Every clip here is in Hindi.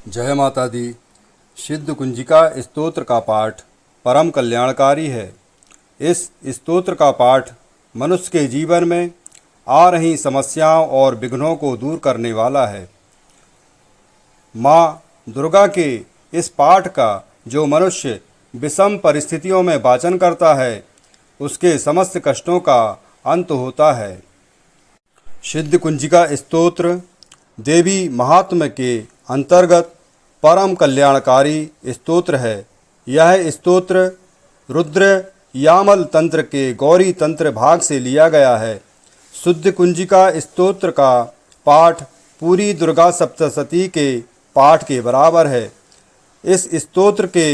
जय माता दी। सिद्ध कुंजिका स्तोत्र का पाठ परम कल्याणकारी है। इस स्तोत्र का पाठ मनुष्य के जीवन में आ रही समस्याओं और विघ्नों को दूर करने वाला है। माँ दुर्गा के इस पाठ का जो मनुष्य विषम परिस्थितियों में वाचन करता है, उसके समस्त कष्टों का अंत होता है। सिद्ध कुंजिका स्तोत्र देवी महात्म्य के अंतर्गत परम कल्याणकारी स्तोत्र है। यह स्तोत्र रुद्र यामल तंत्र के गौरी तंत्र भाग से लिया गया है। शुद्ध कुंजिका स्तोत्र का पाठ पूरी दुर्गा सप्तशती के पाठ के बराबर है। इस स्तोत्र के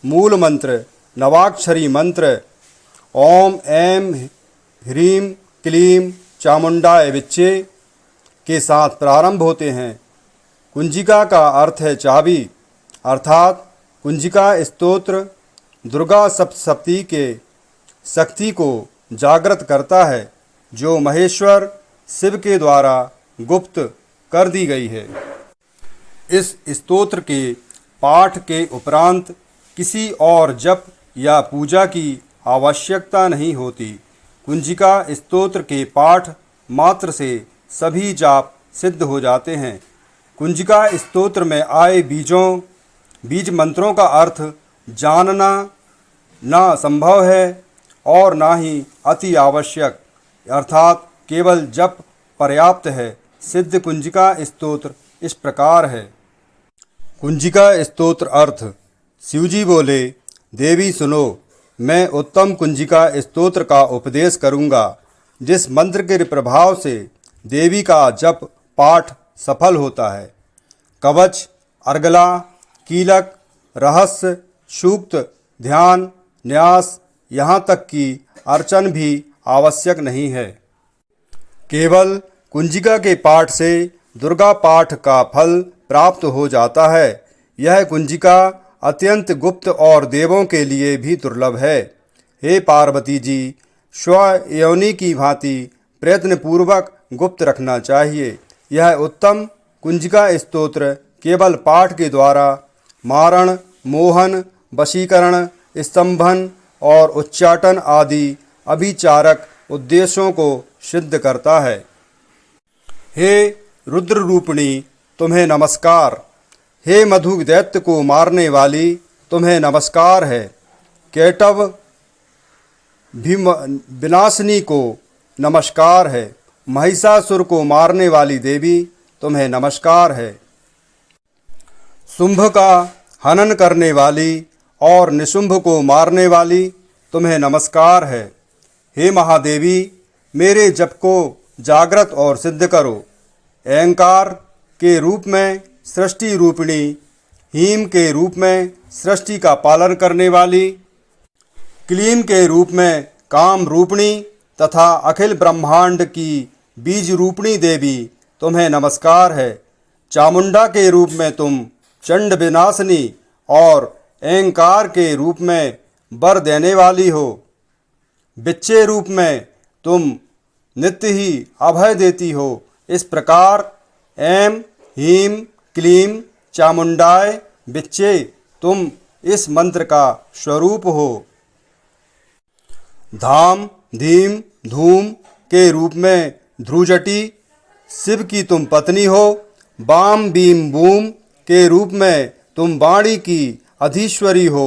मूल मंत्र नवाक्षरी मंत्र ओम ऐं ह्रीं क्लीं चामुंडाय विच्चे के साथ प्रारंभ होते हैं। कुंजिका का अर्थ है चाबी, अर्थात कुंजिका स्तोत्र दुर्गा सप्तशती के शक्ति को जागृत करता है, जो महेश्वर शिव के द्वारा गुप्त कर दी गई है। इस स्तोत्र के पाठ के उपरांत किसी और जप या पूजा की आवश्यकता नहीं होती। कुंजिका स्तोत्र के पाठ मात्र से सभी जाप सिद्ध हो जाते हैं। कुंजिका स्तोत्र में आए बीज मंत्रों का अर्थ जानना ना संभव है और ना ही अति आवश्यक, अर्थात केवल जप पर्याप्त है। सिद्ध कुंजिका स्तोत्र इस प्रकार है। कुंजिका स्तोत्र अर्थ। शिवजी बोले, देवी सुनो, मैं उत्तम कुंजिका स्तोत्र का उपदेश करूँगा, जिस मंत्र के प्रभाव से देवी का जप पाठ सफल होता है। कवच, अर्गला, कीलक, रहस्य, सूक्त, ध्यान, न्यास, यहाँ तक कि अर्चन भी आवश्यक नहीं है। केवल कुंजिका के पाठ से दुर्गा पाठ का फल प्राप्त हो जाता है। यह कुंजिका अत्यंत गुप्त और देवों के लिए भी दुर्लभ है। हे पार्वती जी, स्वयोनि की भांति प्रयत्नपूर्वक गुप्त रखना चाहिए। यह उत्तम कुंजिका स्तोत्र केवल पाठ के द्वारा मारण, मोहन, वशीकरण, स्तंभन और उच्चाटन आदि अभिचारक उद्देश्यों को सिद्ध करता है। हे रुद्र रूपिणी, तुम्हें नमस्कार। हे मधु दैत्य को मारने वाली, तुम्हें नमस्कार है। केटव विनाशिनी को नमस्कार है। महिषासुर को मारने वाली देवी, तुम्हें नमस्कार है। शुंभ का हनन करने वाली और निशुंभ को मारने वाली, तुम्हें नमस्कार है। हे महादेवी, मेरे जप को जागृत और सिद्ध करो। ऐंकार के रूप में सृष्टि रूपिणी, हीम के रूप में सृष्टि का पालन करने वाली, क्लीं के रूप में काम रूपिणी तथा अखिल ब्रह्मांड की बीज रूपिणी देवी, तुम्हें नमस्कार है। चामुंडा के रूप में तुम चंड विनाशिनी और ऐंकार के रूप में वर देने वाली हो। बिच्चे रूप में तुम नित्य ही अभय देती हो। इस प्रकार ऐं ह्रीं क्लीं चामुंडाय बिच्चे, तुम इस मंत्र का स्वरूप हो। धाम, धीम, धूम के रूप में ध्रुजटी, शिव की तुम पत्नी हो। बाम, बीम, बूम के रूप में तुम वाणी की अधीश्वरी हो।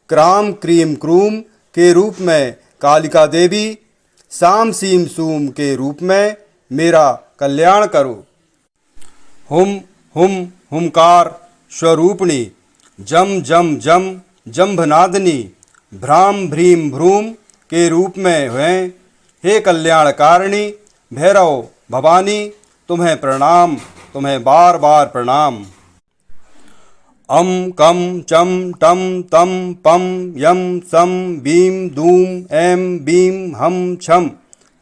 क्राम, क्रीम, क्रूम के रूप में कालिका देवी, साम, सीम, सूम के रूप में मेरा कल्याण करो। हुम, हुम, हुमकार स्वरूपिणी, जम, जम, जम, जम्भनादिनी, भ्राम, भ्रीम, भ्रूम के रूप में हैं। हे कल्याणकारिणी भैरव भवानी, तुम्हें प्रणाम, तुम्हें बार बार प्रणाम। अम, कम, चम, टम, तम, पम, यम, सम, बीम, दूम, ऐं, बीम, हम, छम,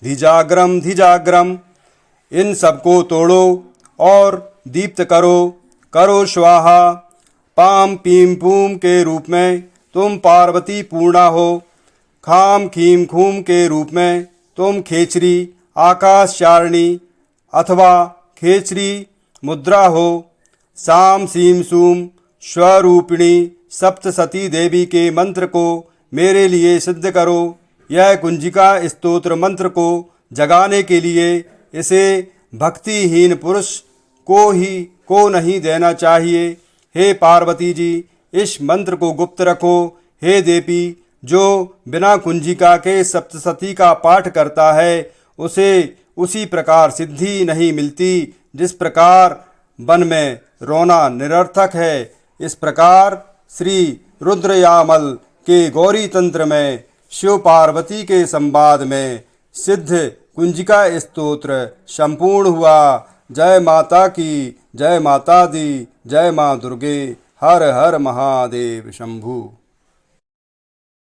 धिजाग्रम, धिजाग्रम, इन सबको तोड़ो और दीप्त करो। करो स्वाहा। पाम, पीम, पूम के रूप में तुम पार्वती पूर्णा हो। खाम, खीम, खूम के रूप में तुम खेचरी आकाश चारणी अथवा खेचरी मुद्रा हो। साम सीम सूम स्वरूपिणी सप्तसती देवी के मंत्र को मेरे लिए सिद्ध करो। यह कुंजिका स्तोत्र मंत्र को जगाने के लिए इसे भक्तिहीन पुरुष को नहीं देना चाहिए। हे पार्वती जी, इस मंत्र को गुप्त रखो। हे देवी, जो बिना कुंजिका के सप्तसती का पाठ करता है उसे उसी प्रकार सिद्धि नहीं मिलती जिस प्रकार वन में रोना निरर्थक है। इस प्रकार श्री रुद्रयामल के गौरी तंत्र में शिव पार्वती के संवाद में सिद्ध कुंजिका स्तोत्र संपूर्ण हुआ। जय माता की, जय माता दी, जय माँ दुर्गे। हर हर महादेव शंभु।